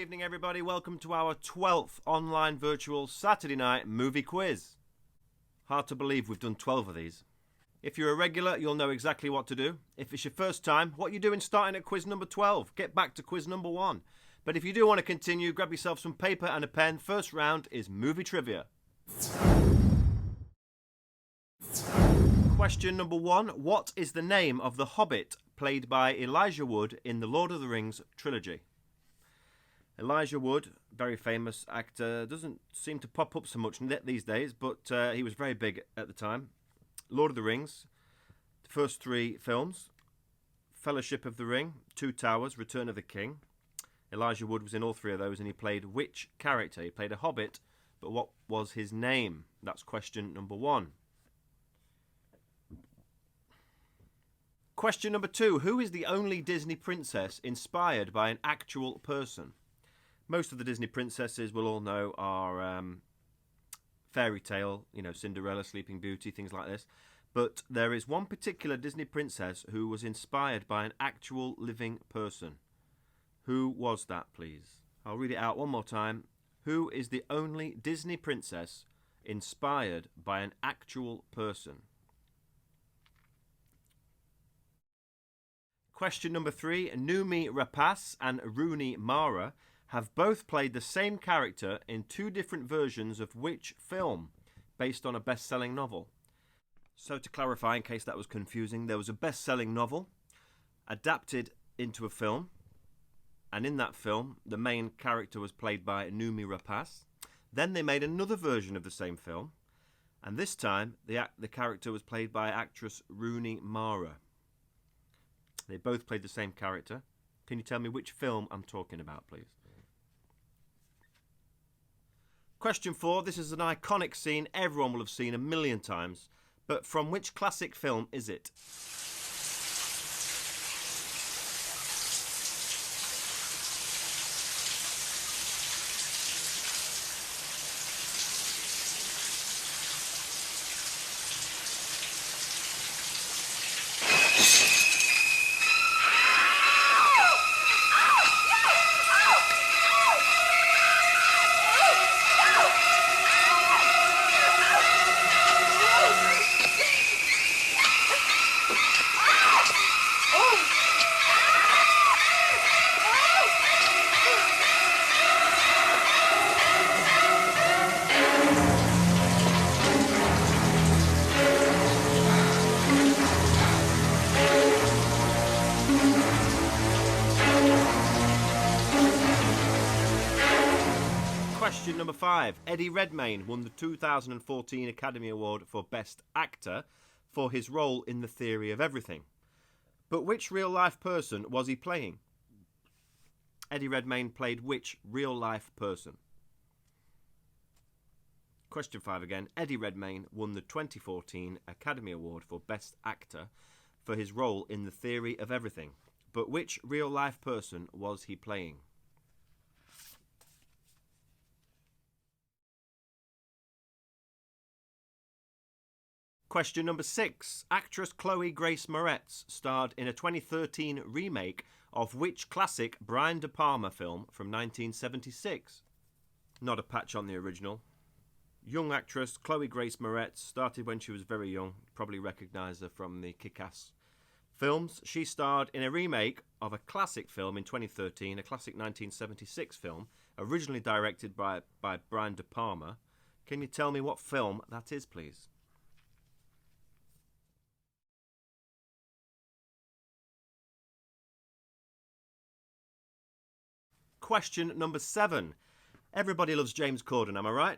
evening, everybody. Welcome to our 12th online virtual Saturday night movie quiz. Hard to believe we've done 12 of these. If you're a regular, you'll know exactly what to do. If it's your first time, what are you doing starting at quiz number 12? Get back to quiz number 1. But if you do want to continue, grab yourself some paper and a pen. First round is movie trivia. Question number 1. What is the name of the Hobbit played by Elijah Wood in the Lord of the Rings trilogy? Elijah Wood, very famous actor, doesn't seem to pop up so much these days, but he was very big at the time. Lord of the Rings, the first 3 films, Fellowship of the Ring, Two Towers, Return of the King. Elijah Wood was in all 3 of those, and he played which character? He played a hobbit, but what was his name? That's question number 1. Question number 2. Who is the only Disney princess inspired by an actual person? Most of the Disney princesses we'll all know are fairy tale, Cinderella, Sleeping Beauty, things like this. But there is one particular Disney princess who was inspired by an actual living person. Who was that, please? I'll read it out one more time. Who is the only Disney princess inspired by an actual person? Question number 3. Noomi Rapace and Rooney Mara have both played the same character in 2 different versions of which film, based on a best-selling novel? So to clarify, in case that was confusing, there was a best-selling novel adapted into a film, and in that film, the main character was played by Noomi Rapace. Then they made another version of the same film, and this time, the character was played by actress Rooney Mara. They both played the same character. Can you tell me which film I'm talking about, please? Question 4. This is an iconic scene everyone will have seen a million times, but from which classic film is it? Question number 5. Eddie Redmayne won the 2014 Academy Award for Best Actor for his role in The Theory of Everything. But which real-life person was he playing? Eddie Redmayne played which real-life person? Question 5 again. Eddie Redmayne won the 2014 Academy Award for Best Actor for his role in The Theory of Everything. But which real-life person was he playing? Question number 6. Actress Chloe Grace Moretz starred in a 2013 remake of which classic Brian De Palma film from 1976? Not a patch on the original. Young actress Chloe Grace Moretz started when she was very young. Probably recognise her from the Kick-Ass films. She starred in a remake of a classic film in 2013, a classic 1976 film, originally directed by Brian De Palma. Can you tell me what film that is, please? Question number 7. Everybody loves James Corden, am I right?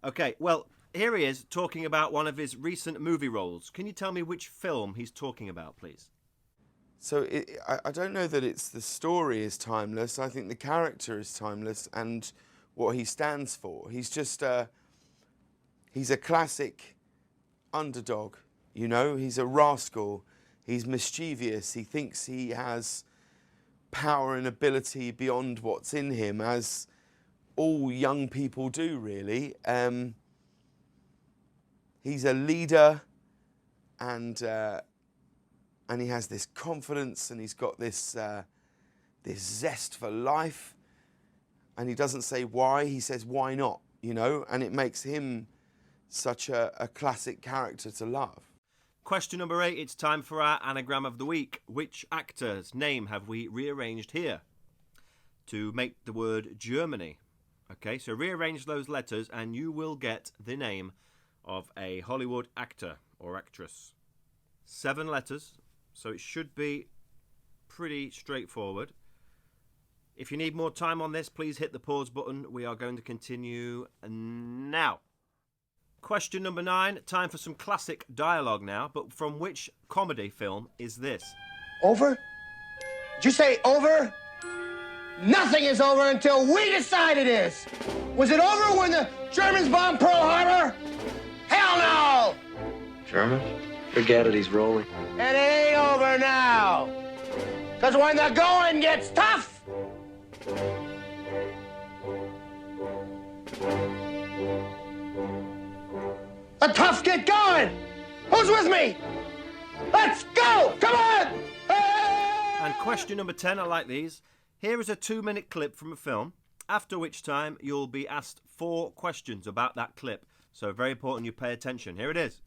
Okay, well, here he is talking about one of his recent movie roles. Can you tell me which film he's talking about, please? So I don't know that it's the story is timeless. I think the character is timeless and what he stands for. He's just he's a classic underdog, He's a rascal. He's mischievous. He thinks he has power and ability beyond what's in him, as all young people do, really. He's a leader, and he has this confidence, and he's got this this zest for life, and he doesn't say why, he says why not, you know, and it makes him such a classic character to love. Question number 8, it's time for our anagram of the week. Which actor's name have we rearranged here to make the word Germany? Okay, so rearrange those letters and you will get the name of a Hollywood actor or actress. 7 letters, so it should be pretty straightforward. If you need more time on this, please hit the pause button. We are going to continue now. Question number 9, time for some classic dialogue now, but from which comedy film is this? Over? Did you say over? Nothing is over until we decide it is. Was it over when the Germans bombed Pearl Harbor? Hell no! German? Forget it, he's rolling. It ain't over now. Because when the going gets tough, the tough get going. Who's with me? Let's go! Come on! And question number 10, I like these. Here is a 2-minute clip from a film, after which time you'll be asked 4 questions about that clip. So very important you pay attention. Here it is.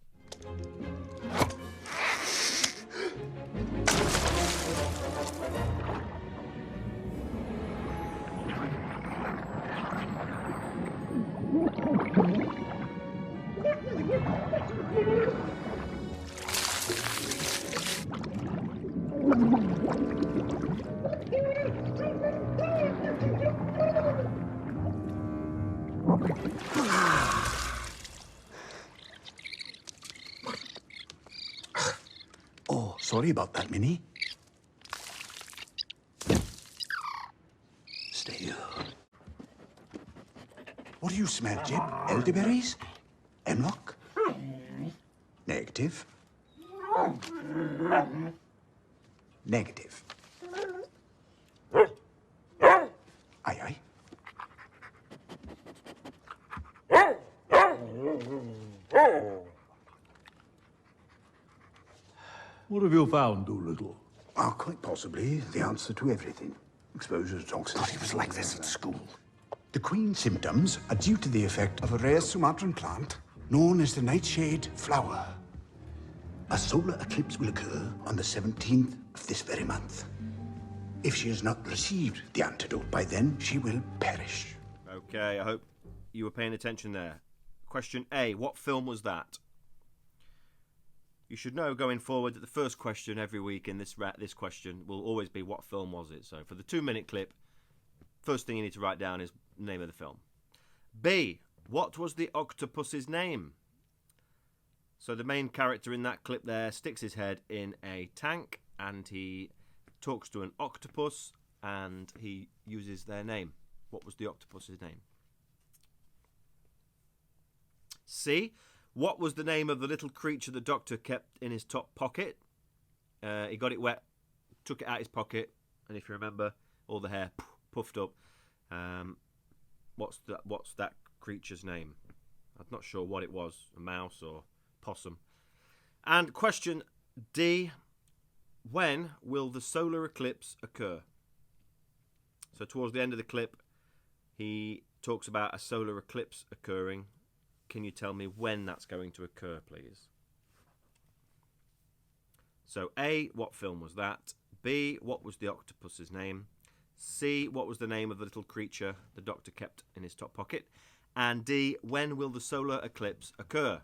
Oh, sorry about that, Minnie. Still. What do you smell, Jib? Elderberries? Hemlock? Negative. Negative. Aye, aye. What have you found, Dolittle? Oh, quite possibly the answer to everything. Exposure to toxins. Thought he was like this at school. The Queen's symptoms are due to the effect of a rare Sumatran plant known as the nightshade flower. A solar eclipse will occur on the 17th of this very month. If she has not received the antidote by then, she will perish. Okay, I hope you were paying attention there. Question A, what film was that? You should know going forward that the first question every week in this question will always be what film was it. So for the 2-minute clip, first thing you need to write down is the name of the film. B, what was the octopus's name? So the main character in that clip there sticks his head in a tank and he talks to an octopus and he uses their name. What was the octopus's name? C, what was the name of the little creature the doctor kept in his top pocket? He got it wet, took it out his pocket, and if you remember, all the hair puffed up. What's that creature's name? I'm not sure what it was, a mouse or possum. And question D, when will the solar eclipse occur? So towards the end of the clip, he talks about a solar eclipse occurring. Can you tell me when that's going to occur, please? So A, what film was that? B, what was the octopus's name? C, what was the name of the little creature the doctor kept in his top pocket? And D, when will the solar eclipse occur?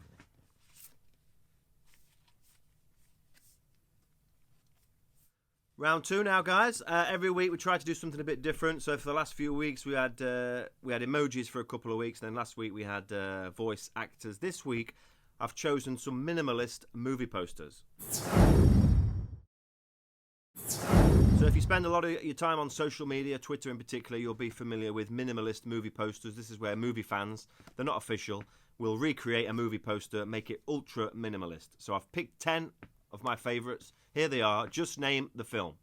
Round 2 now, guys. Every week we try to do something a bit different. So for the last few weeks we had emojis for a couple of weeks. Then last week we had voice actors. This week I've chosen some minimalist movie posters. So if you spend a lot of your time on social media, Twitter in particular, you'll be familiar with minimalist movie posters. This is where movie fans, they're not official, will recreate a movie poster, make it ultra minimalist. So I've picked 10 of my favourites. Here they are. Just name the film.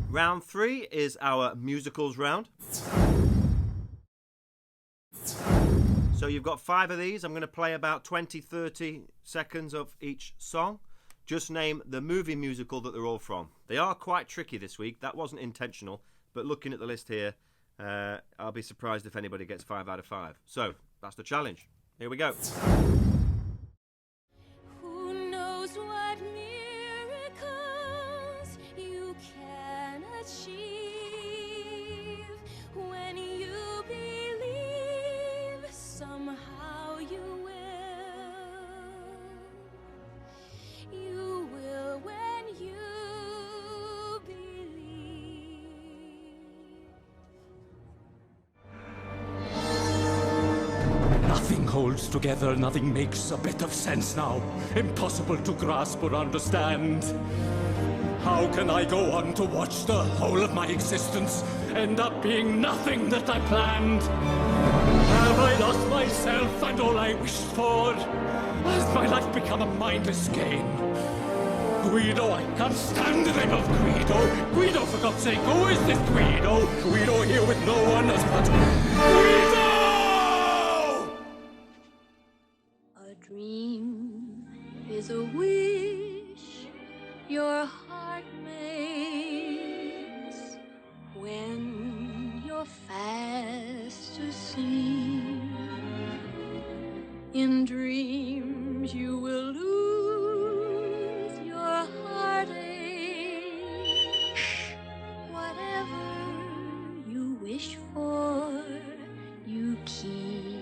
Round 3 is our musicals round. So you've got 5 of these. I'm going to play about 20-30 seconds of each song. Just name the movie musical that they're all from. They are quite tricky this week. That wasn't intentional, but looking at the list here, I'll be surprised if anybody gets 5 out of 5. So that's the challenge. Here we go. Who knows what miracles you can achieve when you believe somehow you will. You will when you believe. Nothing holds together, nothing makes a bit of sense now. Impossible to grasp or understand. How can I go on to watch the whole of my existence end up being nothing that I planned? Have I lost myself and all I wished for? Has my life become a mindless game? Guido, I can't stand the name of Guido. Guido, for God's sake, who is this Guido? Guido here with no one else but Guido! A dream is a wish your heart makes when you're fast asleep. In dreams you will lose your heartache. Whatever you wish for, you keep.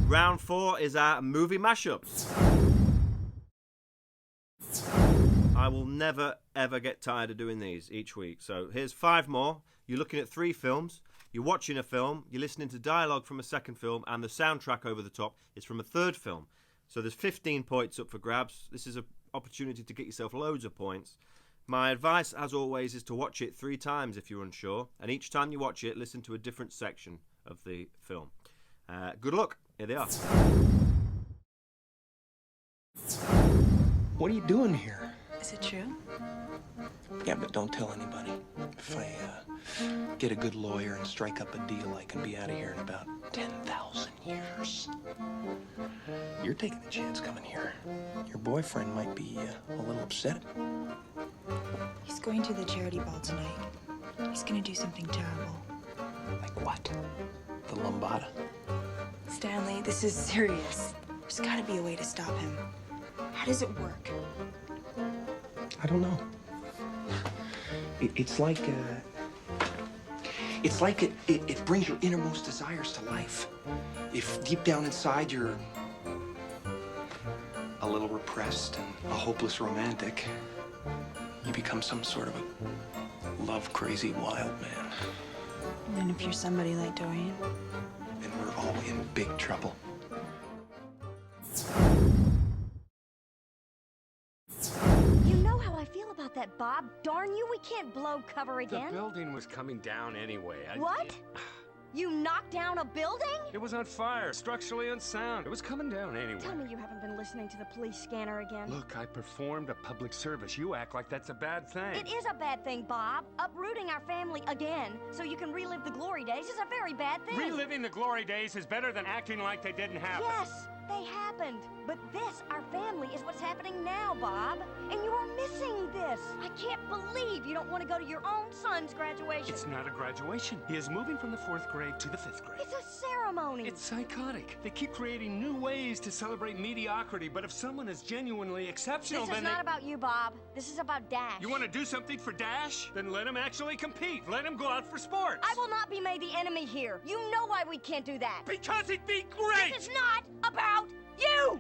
Round 4 is our movie mashups. I will never ever get tired of doing these each week. So here's 5 more. You're looking at 3 films. You're watching a film. You're listening to dialogue from a second film, and the soundtrack over the top is from a third film. So there's 15 points up for grabs. This is an opportunity to get yourself loads of points. My advice, as always, is to watch it 3 times if you're unsure. And each time you watch it, listen to a different section of the film. Good luck. Here they are. What are you doing here? Is it true? Yeah, but don't tell anybody. If I get a good lawyer and strike up a deal, I can be out of here in about 10,000 years. You're taking a chance coming here. Your boyfriend might be a little upset. He's going to the charity ball tonight. He's gonna do something terrible. Like what? The lambada? Stanley, this is serious. There's gotta be a way to stop him. How does it work? I don't know. It's like it brings your innermost desires to life. If deep down inside you're a little repressed and a hopeless romantic, you become some sort of a love-crazy wild man. And if you're somebody like Dorian? Then we're all in big trouble. You know how I feel about that, Bob. Darn you, we can't blow cover again. The building was coming down anyway. What? You knocked down a building? It was on fire, structurally unsound. It was coming down anyway. Tell me you haven't been listening to the police scanner again. Look, I performed a public service. You act like that's a bad thing. It is a bad thing, Bob. Uprooting our family again so you can relive the glory days is a very bad thing. Reliving the glory days is better than acting like they didn't happen. Yes, they happened. But this, our family, is what's happening now, Bob. And you are missing this. I can't believe you don't want to go to your own son's graduation. It's not a graduation. He is moving from the 4th grade to the 5th grade. It's a ceremony. It's psychotic. They keep creating new ways to celebrate mediocrity, but if someone is genuinely exceptional, This is not about you, Bob. This is about Dash. You want to do something for Dash? Then let him actually compete. Let him go out for sports. I will not be made the enemy here. You know why we can't do that. Because it'd be great! This is not about you!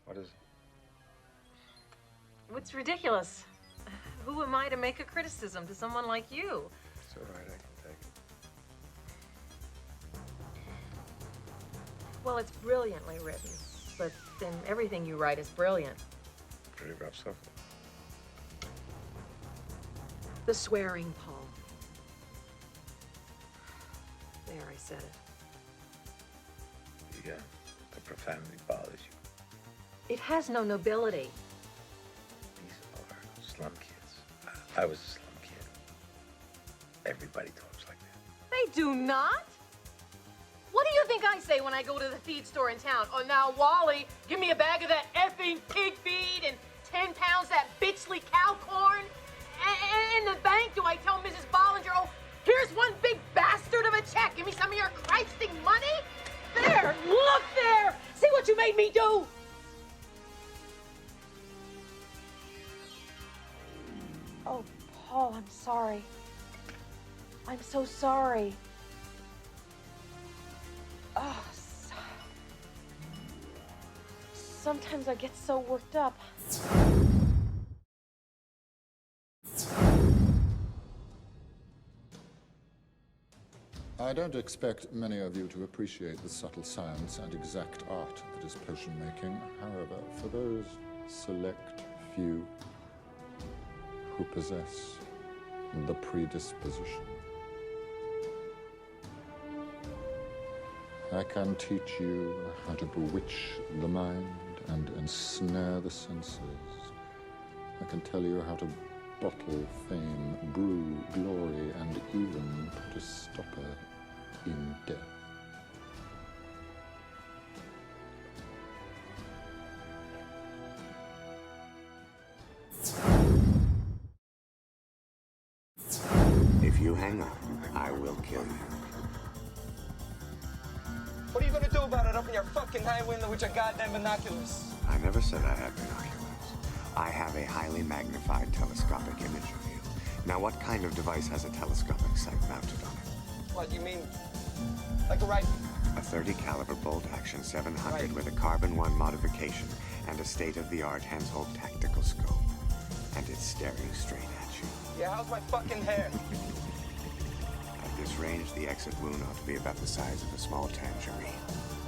What is it? What's ridiculous? Who am I to make a criticism to someone like you? It's all right, I can take it. Well, it's brilliantly written, but then everything you write is brilliant. Pretty rough stuff. The swearing, Paul. There, I said it. The profanity bothers you. It has no nobility. These are slum kids. I was a slum kid. Everybody talks like that. They do not. What do you think I say when I go to the feed store in town? Oh, now, Wally, give me a bag of that effing pig feed and 10 pounds that bitchly cow corn. And in the bank, do I tell Mrs. Bollinger, oh, here's one big bastard of a check. Give me some of your Christing money. There, look there. See what you made me do. Oh, Paul, I'm sorry. I'm so sorry. Oh, sometimes I get so worked up. I don't expect many of you to appreciate the subtle science and exact art that is potion making. However, for those select few who possess the predisposition, I can teach you how to bewitch the mind and ensnare the senses. I can tell you how to bottle fame, brew glory, and even put a stopper in death. If you hang on, I will kill you. What are you gonna do about it? Open your fucking high window with your goddamn binoculars. I never said I had binoculars. I have a highly magnified telescopic image of you. Now, what kind of device has a telescopic sight mounted on it? What, you mean like a rifle? A 30 caliber bolt action 700 Right. with a carbon 1 modification and a state-of-the-art Hensoldt tactical scope. And it's staring straight at you. Yeah, how's my fucking hair? At this range, the exit wound ought to be about the size of a small tangerine.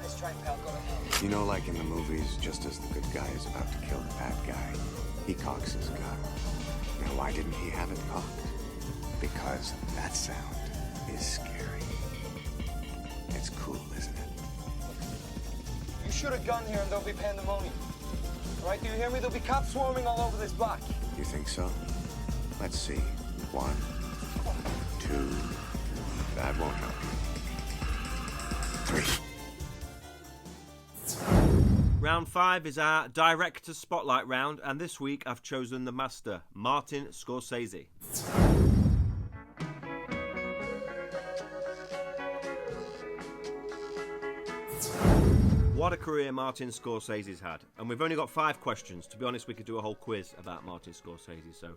Nice try, pal. Go to hell. You know, like in the movies, just as the good guy is about to kill the bad guy, he cocks his gun. Now, why didn't he have it cocked? Because Because that sound is scary. It's cool, isn't it? You shoot a gun here and there'll be pandemonium. All right, do you hear me? There'll be cops swarming all over this block. You think so? Let's see. 1, 2. That won't help you. 3. Round 5 is our Director Spotlight round, and this week I've chosen the master, Martin Scorsese. What a career Martin Scorsese's had. And we've only got 5 questions. To be honest, we could do a whole quiz about Martin Scorsese, so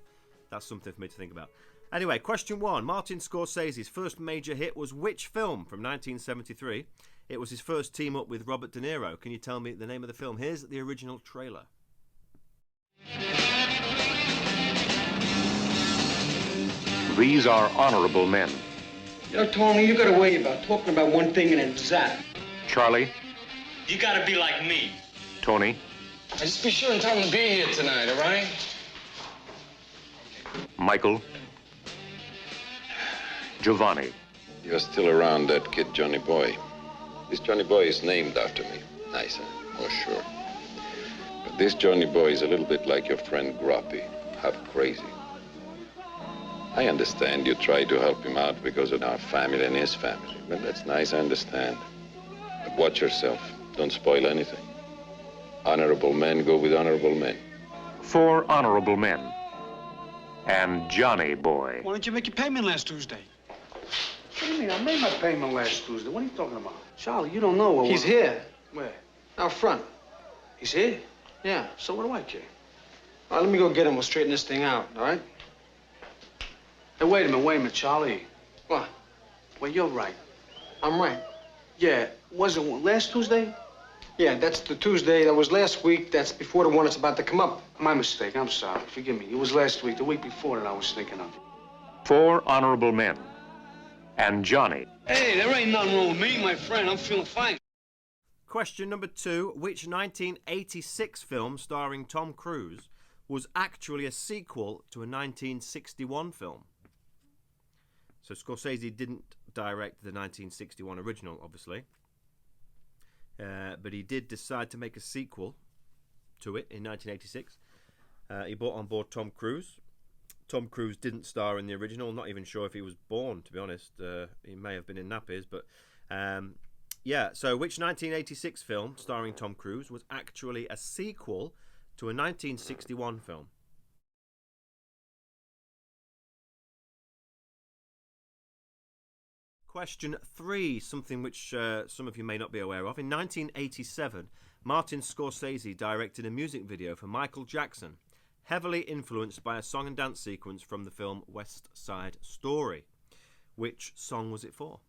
that's something for me to think about. Anyway, question 1. Martin Scorsese's first major hit was which film from 1973? It was his first team up with Robert De Niro. Can you tell me the name of the film? Here's the original trailer. These are honorable men. You know, Tony, you gotta worry about talking about one thing and then zap. Charlie, You gotta be like me. Tony, Just be sure and tell him to be here tonight, all right? Michael, Giovanni. You're still around that kid, Johnny Boy. This Johnny Boy is named after me. Nice, huh? Oh, sure. But this Johnny Boy is a little bit like your friend Groppy, half crazy. I understand you try to help him out because of our family and his family. But that's nice, I understand. But watch yourself. Don't spoil anything. Honorable men go with honorable men. 4 honorable men. And Johnny Boy. Why didn't you make your payment last Tuesday? What do you mean? I made my payment last Tuesday. What are you talking about? Charlie, you don't know what... He's here. Where? Out front. He's here? Yeah. So what do I care? All right, let me go get him. We'll straighten this thing out, all right? Hey, wait a minute, Charlie. What? Well, you're right. I'm right. Yeah, was it last Tuesday? Yeah, that's the Tuesday. That was last week. That's before the one that's about to come up. My mistake. I'm sorry. Forgive me. It was last week, the week before that I was thinking of. 4 honorable men. And Johnny. Hey, there ain't nothing wrong with me, my friend. I'm feeling fine. Question number 2. Which 1986 film starring Tom Cruise was actually a sequel to a 1961 film? So Scorsese didn't direct the 1961 original, obviously. But he did decide to make a sequel to it in 1986. He brought on board Tom Cruise. Tom Cruise didn't star in the original. Not even sure if he was born, to be honest. He may have been in nappies, but yeah. So which 1986 film starring Tom Cruise was actually a sequel to a 1961 film? Question 3, something which some of you may not be aware of. In 1987, Martin Scorsese directed a music video for Michael Jackson, heavily influenced by a song and dance sequence from the film West Side Story. Which song was it for?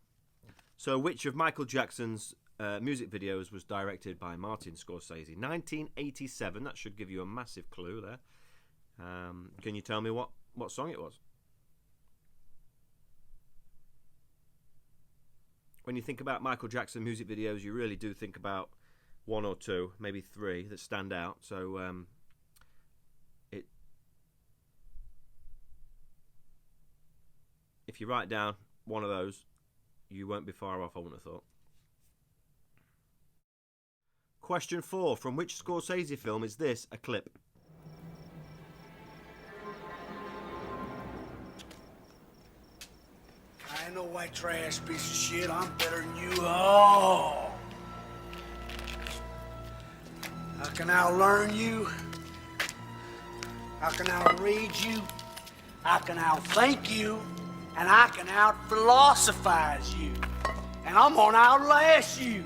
So which of Michael Jackson's music videos was directed by Martin Scorsese? 1987, that should give you a massive clue there. Can you tell me what song it was? When you think about Michael Jackson music videos, you really do think about 1 or 2, maybe 3 that stand out. So if you write down one of those, you won't be far off, I wouldn't have thought. Question 4. From which Scorsese film is this a clip? I ain't no white trash piece of shit. I'm better than you all. I can outlearn you. I can outread you. I can outthink you. And I can out-philosophize you. And I'm gonna outlast you.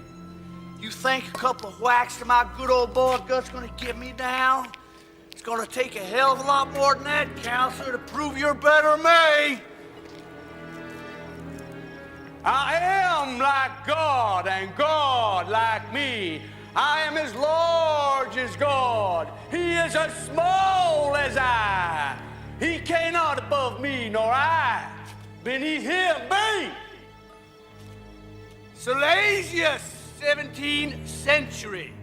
You think a couple of whacks to my good old boy gut's gonna get me down? It's gonna take a hell of a lot more than that, counselor, to prove you're better than me. I am like God, and God like me. I am as large as God. He is as small as I. He cannot above me, nor I beneath him be. Silesia, 17th century.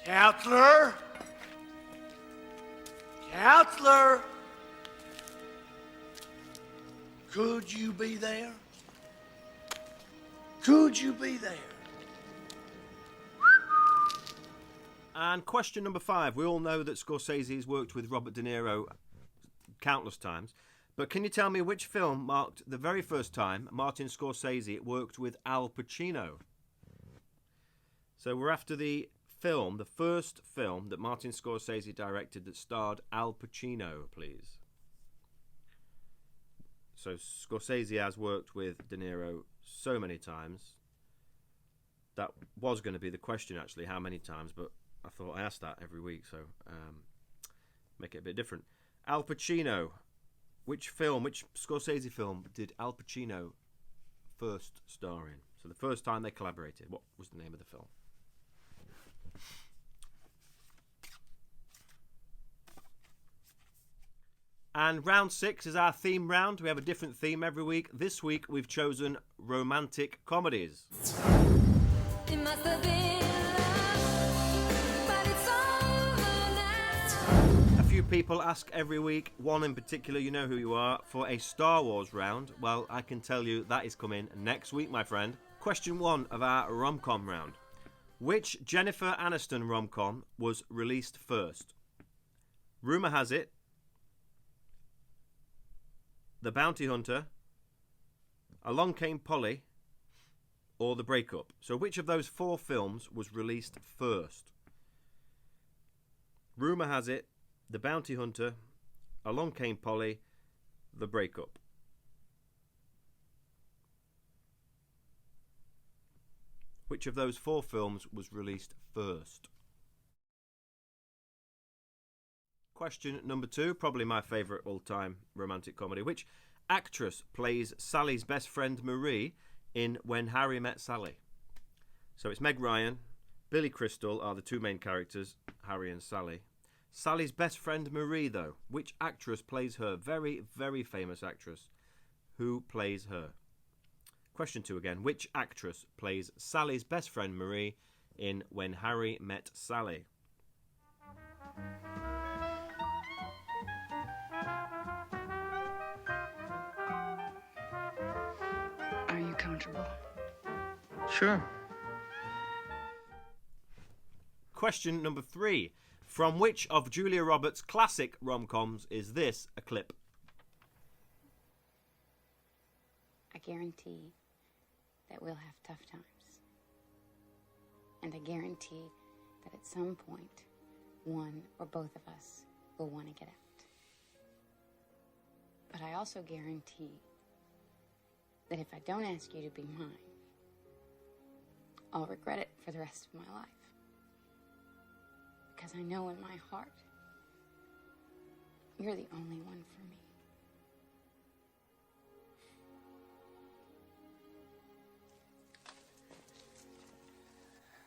Counselor. Counselor! Could you be there? Could you be there? And question number 5. We all know that Scorsese has worked with Robert De Niro countless times. But can you tell me which film marked the very first time Martin Scorsese worked with Al Pacino? So we're after the first film that Martin Scorsese directed that starred Al Pacino, please. So Scorsese has worked with De Niro so many times. That was going to be the question, actually, how many times, but I thought I asked that every week, so make it a bit different. Al Pacino. Which Scorsese film did Al Pacino first star in? So the first time they collaborated, what was the name of the film? And round 6 is our theme round. We have a different theme every week. This week we've chosen romantic comedies. It must have been love, but it's over now. A few people ask every week, one in particular, you know who you are, for a Star Wars round. Well, I can tell you that is coming next week, my friend. Question 1 of our rom-com round. Which Jennifer Aniston rom-com was released first? Rumour has it, The Bounty Hunter, Along Came Polly, or The Breakup. So which of those 4 films was released first? Rumour has it, The Bounty Hunter, Along Came Polly, The Breakup. Which of those 4 films was released first? Question number 2, probably my favourite all-time romantic comedy. Which actress plays Sally's best friend Marie in When Harry Met Sally? So it's Meg Ryan, Billy Crystal are the 2 main characters, Harry and Sally. Sally's best friend Marie, though, which actress plays her? Very, very famous actress. Who plays her? Question 2 again. Which actress plays Sally's best friend Marie in When Harry Met Sally? Are you comfortable? Sure. Question number 3. From which of Julia Roberts' classic rom-coms is this a clip? I guarantee that we'll have tough times. And I guarantee that at some point, one or both of us will want to get out. But I also guarantee that if I don't ask you to be mine, I'll regret it for the rest of my life. Because I know in my heart, you're the only one for me.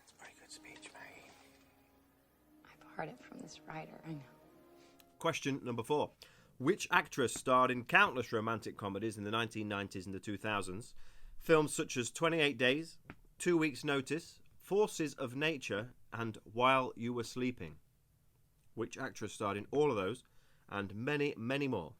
It's a pretty good speech, Maggie. I've heard it from this writer, I know. Question number 4. Which actress starred in countless romantic comedies in the 1990s and the 2000s? Films such as 28 Days, 2 Weeks' Notice, Forces of Nature, and While You Were Sleeping. Which actress starred in all of those and many, many more?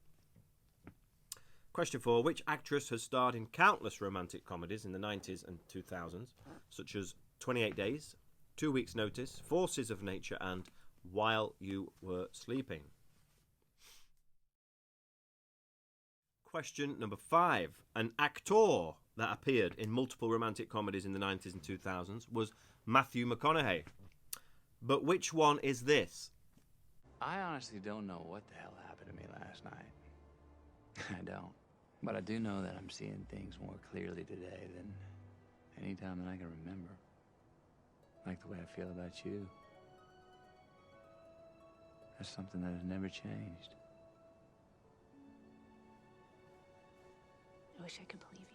Question 4. Which actress has starred in countless romantic comedies in the 90s and 2000s, such as 28 Days, 2 Weeks' Notice, Forces of Nature, and While You Were Sleeping? Question number 5. An actor that appeared in multiple romantic comedies in the 90s and 2000s was Matthew McConaughey. But which one is this? I honestly don't know what the hell happened to me last night. I don't. But I do know that I'm seeing things more clearly today than any time that I can remember. Like the way I feel about you. That's something that has never changed. I wish I could believe you.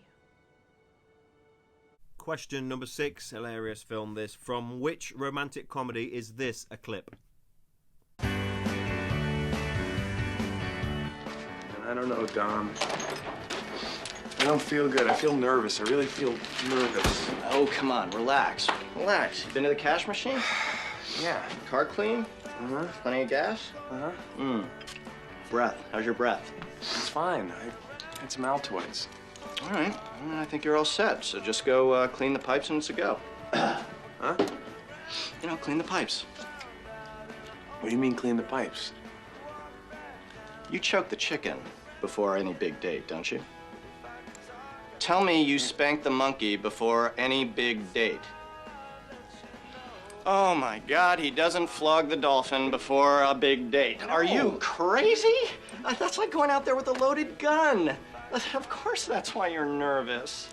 Question number 6, hilarious film this. From which romantic comedy is this a clip? I don't know, Dom. I don't feel good. I feel nervous. I really feel nervous. Oh, come on, relax. Relax. You been to the cash machine? Yeah. Car clean? Uh-huh. Plenty of gas? Uh-huh. Breath. How's your breath? It's fine. I had some Altoids. All right. Well, I think you're all set. So just go clean the pipes and it's a go. Huh? You know, clean the pipes. What do you mean clean the pipes? You choke the chicken before any big date, don't you? Tell me you spank the monkey before any big date. Oh my God, he doesn't flog the dolphin before a big date. Are you crazy? That's like going out there with a loaded gun. Of course that's why you're nervous.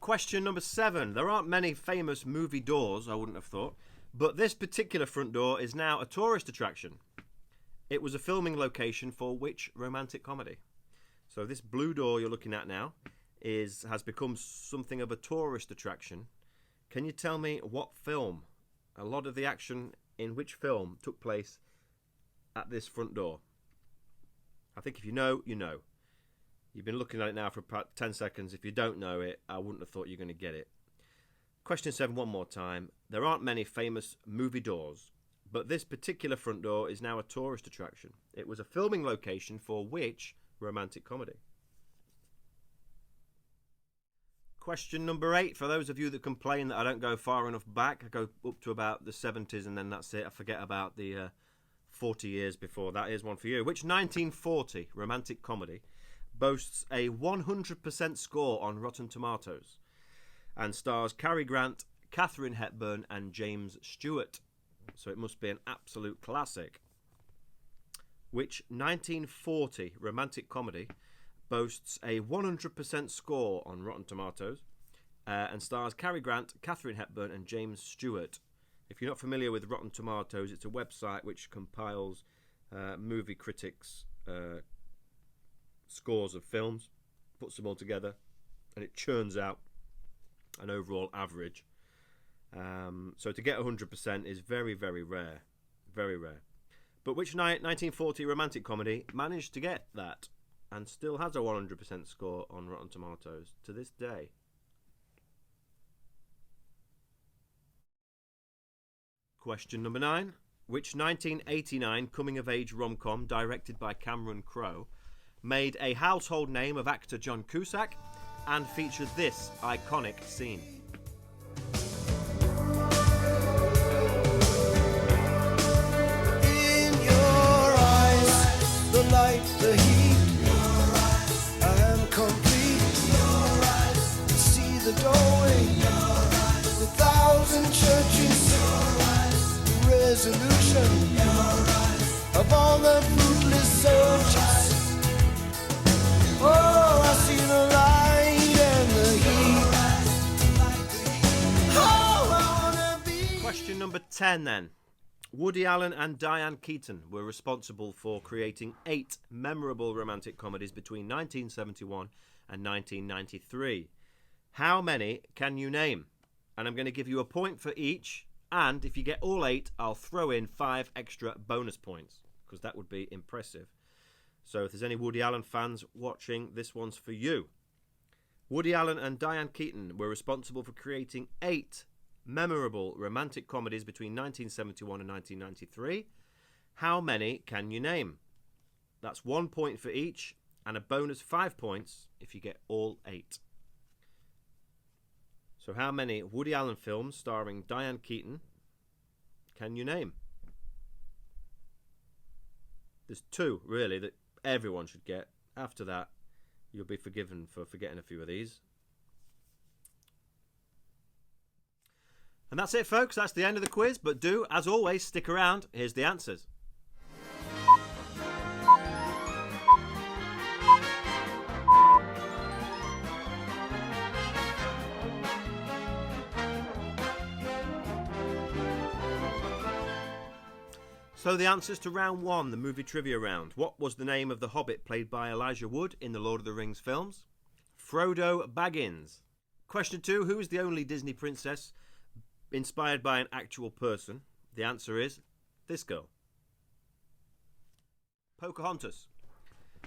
Question number 7. There aren't many famous movie doors, I wouldn't have thought, but this particular front door is now a tourist attraction. It was a filming location for which romantic comedy? So this blue door you're looking at now has become something of a tourist attraction. Can you tell me what film? A lot of the action in which film took place at this front door? I think if you know, you know. You've been looking at it now for about 10 seconds. If you don't know it, I wouldn't have thought you're going to get it. Question 7 one more time. There aren't many famous movie doors, but this particular front door is now a tourist attraction. It was a filming location for which romantic comedy? Question number 8. For those of you that complain that I don't go far enough back, I go up to about the 70s and then that's it. I forget about the 40 years before. That is one for you. Which 1940 romantic comedy boasts a 100% score on Rotten Tomatoes and stars Cary Grant, Katharine Hepburn and James Stewart? So it must be an absolute classic. Which 1940 romantic comedy boasts a 100% score on Rotten Tomatoes and stars Cary Grant, Katharine Hepburn and James Stewart? If you're not familiar with Rotten Tomatoes, it's a website which compiles movie critics' scores of films, puts them all together, and it churns out an overall average. So to get 100% is very, very rare. Very rare. But which 1940 romantic comedy managed to get that and still has a 100% score on Rotten Tomatoes to this day? Question number 9. Which 1989 coming-of-age rom-com directed by Cameron Crowe made a household name of actor John Cusack and featured this iconic scene? In your eyes, the light, the heat, I am complete. See the doorway, the thousand churches, the resolution of all the fruitless searches. Oh, I see the light and the heat. Oh, I wanna be. Question number 10 then. Woody Allen and Diane Keaton were responsible for creating 8 memorable romantic comedies between 1971 and 1993. How many can you name? And I'm going to give you a point for each, and if you get all 8, I'll throw in 5 extra bonus points, because that would be impressive. So if there's any Woody Allen fans watching, this one's for you. Woody Allen and Diane Keaton were responsible for creating 8 memorable romantic comedies between 1971 and 1993. How many can you name? That's 1 point for each, and a bonus 5 points if you get all 8. So how many Woody Allen films starring Diane Keaton can you name? There's 2, really, that everyone should get. After that, you'll be forgiven for forgetting a few of these. And that's it, folks. That's the end of the quiz. But do, as always, stick around. Here's the answers. So the answers to round 1, the movie trivia round. What was the name of the Hobbit played by Elijah Wood in the Lord of the Rings films? Frodo Baggins. Question 2, who is the only Disney princess inspired by an actual person? The answer is this girl. Pocahontas.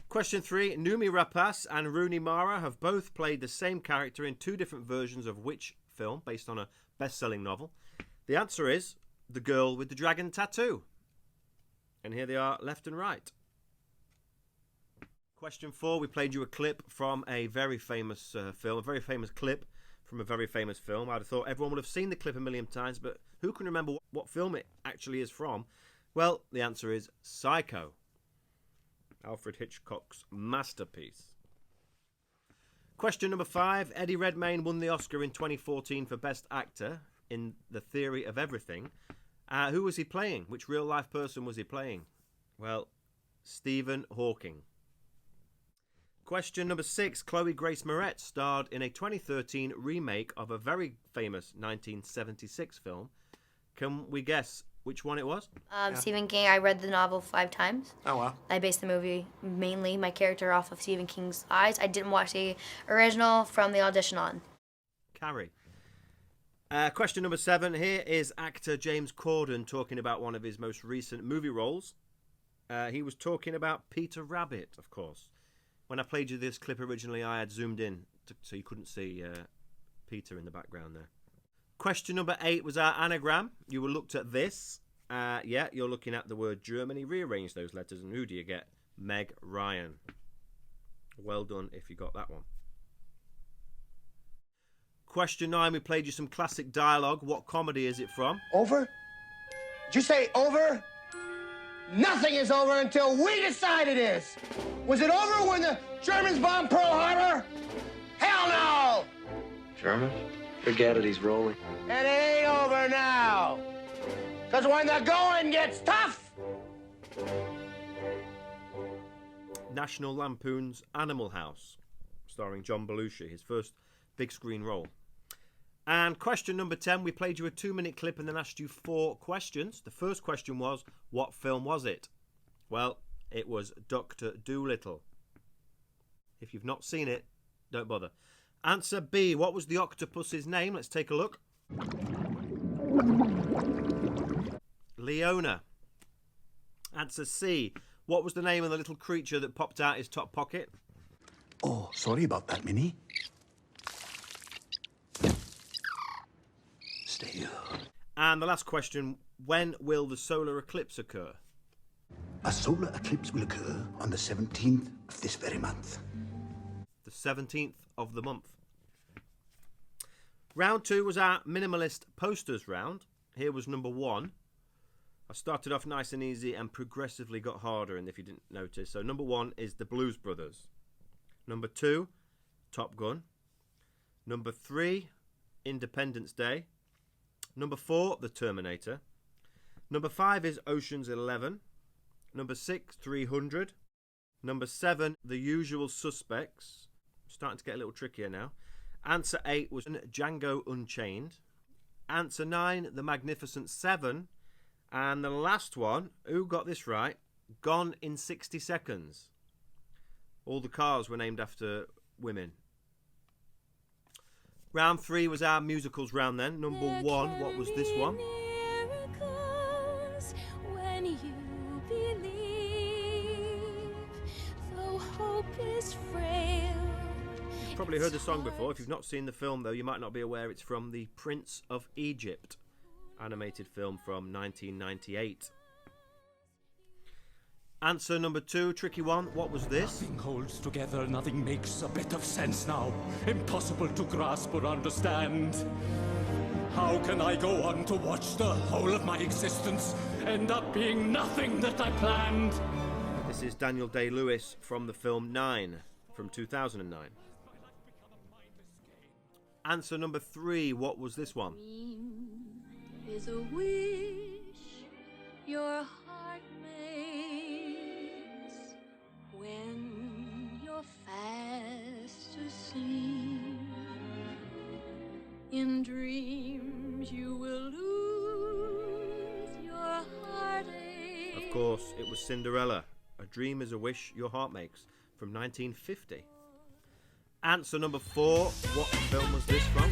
Question 3, Noomi Rapace and Rooney Mara have both played the same character in 2 different versions of which film based on a best-selling novel? The answer is The Girl with the Dragon Tattoo. And here they are, left and right. Question 4, we played you a clip from a very famous film, a very famous clip from a very famous film. I'd have thought everyone would have seen the clip a million times, but who can remember what film it actually is from? Well, the answer is Psycho. Alfred Hitchcock's masterpiece. Question number 5. Eddie Redmayne won the Oscar in 2014 for Best Actor in The Theory of Everything. Who was he playing? Which real-life person was he playing? Well, Stephen Hawking. Question number 6. Chloe Grace Moretz starred in a 2013 remake of a very famous 1976 film. Can we guess which one it was? Stephen King. I read the novel 5 times. Oh, wow. I based the movie, mainly my character, off of Stephen King's eyes. I didn't watch the original from the audition on. Carrie. Question number 7. Here is actor James Corden talking about one of his most recent movie roles. He was talking about Peter Rabbit, of course. When I played you this clip originally, I had zoomed in so you couldn't see Peter in the background there. Question number 8 was our anagram. You were looked at this. Yeah, you're looking at the word Germany. Rearrange those letters, and who do you get? Meg Ryan. Well done if you got that one. Question 9, we played you some classic dialogue. What comedy is it from? Over? Did you say over? Nothing is over until we decide it is. Was it over when the Germans bombed Pearl Harbor? Hell no! German? Forget it, he's rolling. And it ain't over now. Because when the going gets tough... National Lampoon's Animal House, starring John Belushi, his first big screen role. And question number 10, we played you a 2-minute clip and then asked you 4 questions. The first question was, what film was it? Well, it was Dr. Dolittle. If you've not seen it, don't bother. Answer B, what was the octopus's name? Let's take a look. Leona. Answer C, what was the name of the little creature that popped out his top pocket? Oh, sorry about that, Minnie. Stay up. And the last question, when will the solar eclipse occur? A solar eclipse will occur on the 17th of this very month. The 17th of the month. Round 2 was our minimalist posters round. Here was number 1. I started off nice and easy and progressively got harder, and if you didn't notice. So number 1 is the Blues Brothers. Number 2, Top Gun. Number 3, Independence Day. Number 4, The Terminator. Number 5 is Ocean's 11. Number 6, 300. Number 7, The Usual Suspects. Starting to get a little trickier now. Answer 8 was Django Unchained. Answer 9, The Magnificent 7. And the last one, who got this right? Gone in 60 Seconds. All the cars were named after women. Round 3 was our musicals round then. Number 1, what was this one? When you believe, though hope is frail. You've probably heard the song before. If you've not seen the film, though, you might not be aware it's from The Prince of Egypt, animated film from 1998. Answer number 2, tricky one. What was this? Nothing holds together, nothing makes a bit of sense now. Impossible to grasp or understand. How can I go on to watch the whole of my existence end up being nothing that I planned? This is Daniel Day-Lewis from the film 9 from 2009. Answer number 3, what was this one? Is a wish your heart makes when you're fast asleep. In dreams you will lose your heartache. Of course, it was Cinderella. A dream is a wish your heart makes from 1950. Answer number 4, what film was this from?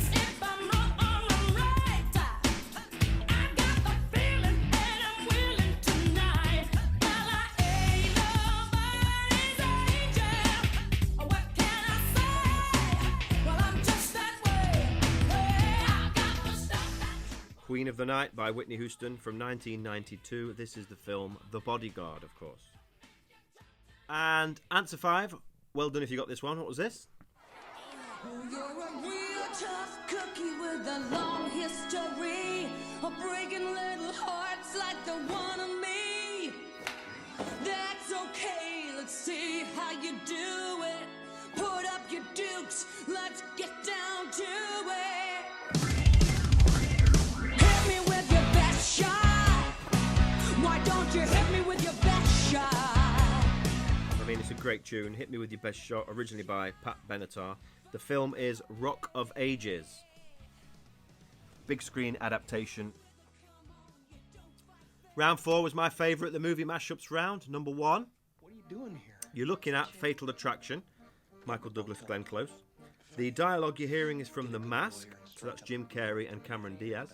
Queen of of the Night by Whitney Houston from 1992. This is the film The Bodyguard, of course. And answer 5. Well done if you got this one. What was this? You're a real tough cookie with a long history of breaking little hearts like the one of me. That's okay, let's see how you do it. Put up your dukes, let's get down to it. Hit me with your best shot. Why don't you hit me with your best shot? I mean, it's a great tune. Hit Me With Your Best Shot, originally by Pat Benatar. The film is Rock of Ages. Big screen adaptation. Round 4 was my favourite, the movie mashups round. Number 1. What are you doing here? You're looking at Fatal Attraction, Michael Douglas, Glenn Close. The dialogue you're hearing is from The Mask, so that's Jim Carrey and Cameron Diaz.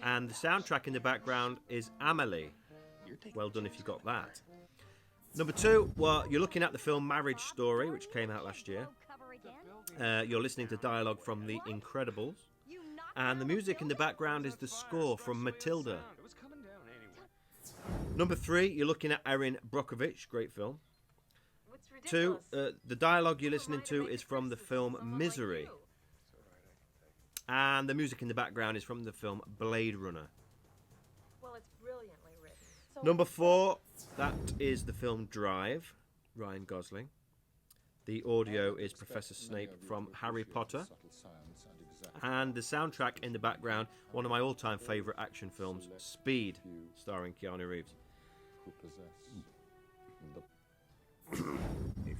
And the soundtrack in the background is Amelie. Well done if you got that. Number 2, well, you're looking at the film Marriage Story, which came out last year. You're listening to dialogue from The Incredibles. And the music in the background is the score from Matilda. Number 3, you're looking at Erin Brockovich, great film. 2, the dialogue you're listening to is from the film Misery. And the music in the background is from the film Blade Runner. Well, it's brilliantly written. So Number 4, that is the film Drive, Ryan Gosling. The audio is Professor Snape from Harry Potter. And the soundtrack in the background, one of my all-time favourite action films, Speed, starring Keanu Reeves. If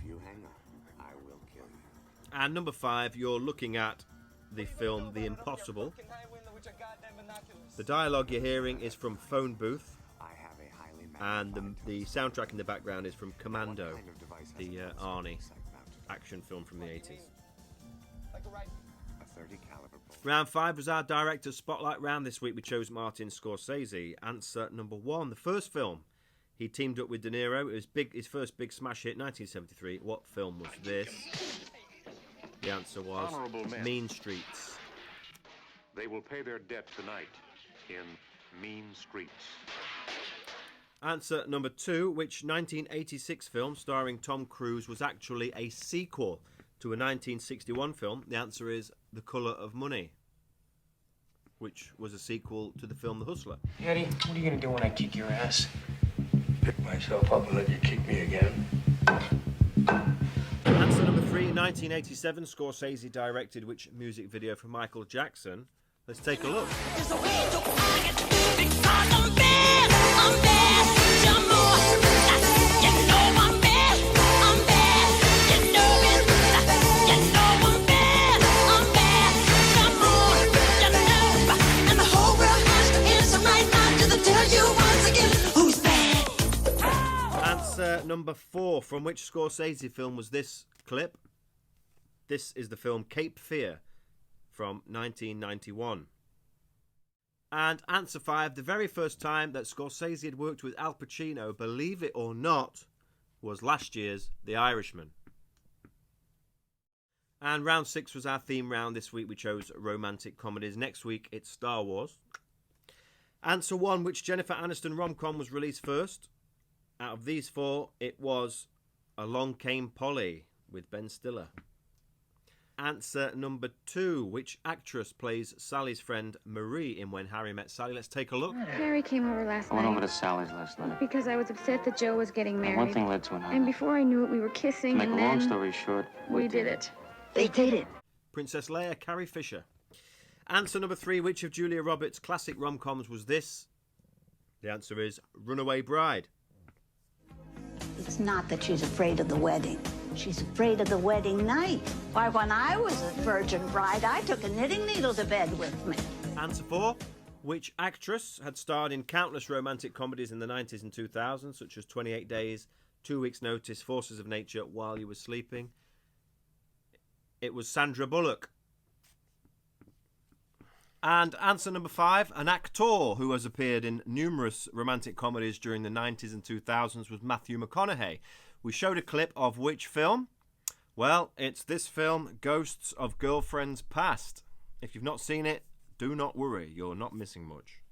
you hang on, I will kill you. And number 5, you're looking at the film The Impossible. The dialogue you're hearing is from Phone Booth. And the soundtrack in the background is from Commando, the Arnie action film from the 80s. Round 5 was our director's spotlight round. This week we chose Martin Scorsese. Answer number 1. The first film he teamed up with De Niro. It was his first big smash hit, 1973. What film was this? The answer was Mean Streets. They will pay their debt tonight in Mean Streets. Answer number 2. Which 1986 film starring Tom Cruise was actually a sequel to a 1961 film? The answer is The Colour of Money, which was a sequel to the film The Hustler. Eddie, what are you gonna do when I kick your ass? Pick myself up and let you kick me again. Answer number 3. 1987, Scorsese directed which music video for Michael Jackson? Let's take a look. Answer number 4. From which Scorsese film was this clip? This is the film Cape Fear from 1991. And answer 5. The very first time that Scorsese had worked with Al Pacino, believe it or not, was last year's The Irishman. And round 6 was our theme round. This week we chose romantic comedies. Next week it's Star Wars. Answer 1. Which Jennifer Aniston rom-com was released first? Out of these 4, it was Along Came Polly with Ben Stiller. Answer number 2. Which actress plays Sally's friend Marie in When Harry Met Sally? Let's take a look. Carrie came over last I went night over to Sally's last night. because I was upset that Joe was getting married. One thing led to another. And before I knew it, we were kissing, To make and a long then story short, we did it. They did it. Princess Leia, Carrie Fisher. Answer number 3. Which of Julia Roberts' classic rom-coms was this? The answer is Runaway Bride. It's not that she's afraid of the wedding. She's afraid of the wedding night. Why, when I was a virgin bride, I took a knitting needle to bed with me. Answer 4. Which actress had starred in countless romantic comedies in the 90s and 2000s, such as 28 Days, 2 Weeks' Notice, Forces of Nature, While You Were Sleeping? It was Sandra Bullock. And answer number 5, an actor who has appeared in numerous romantic comedies during the 90s and 2000s was Matthew McConaughey. We showed a clip of which film? Well, it's this film, Ghosts of Girlfriends Past. If you've not seen it, do not worry, you're not missing much.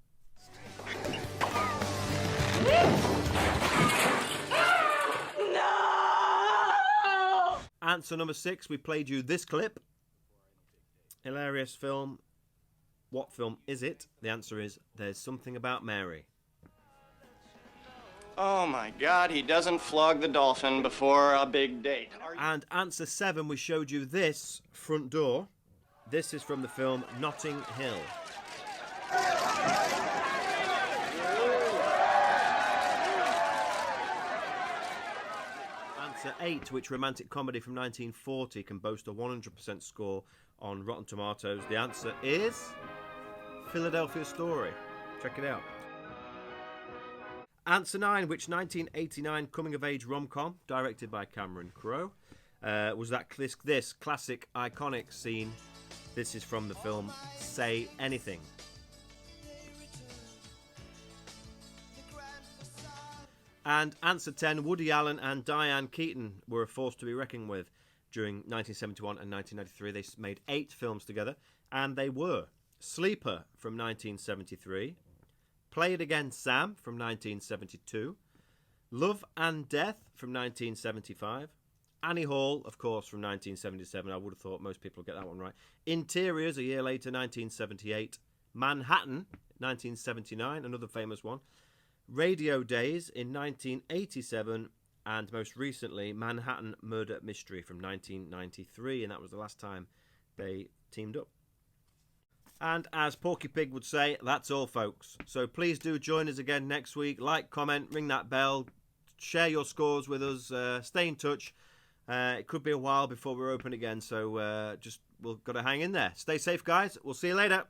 No! Answer number 6, we played you this clip. Hilarious film. What film is it? The answer is There's Something About Mary. Oh my God, he doesn't flog the dolphin before a big date. And answer 7, we showed you this front door. This is from the film Notting Hill. Answer 8, which romantic comedy from 1940 can boast a 100% score on Rotten Tomatoes. The answer is Philadelphia Story. Check it out. Answer 9, which 1989 coming-of-age rom-com, directed by Cameron Crowe, was this classic, iconic scene. This is from the film Say Anything. And answer 10, Woody Allen and Diane Keaton were a force to be reckoned with during 1971 and 1993. They made 8 films together, and they were Sleeper from 1973, Play It Again, Sam from 1972, Love and Death from 1975, Annie Hall, of course, from 1977. I would have thought most people would get that one right. Interiors, a year later, 1978. Manhattan, 1979, another famous one. Radio Days in 1987. And most recently, Manhattan Murder Mystery from 1993. And that was the last time they teamed up. And as Porky Pig would say, that's all, folks. So please do join us again next week. Like, comment, ring that bell, share your scores with us, stay in touch. It could be a while before we're open again, so we've got to hang in there. Stay safe, guys. We'll see you later.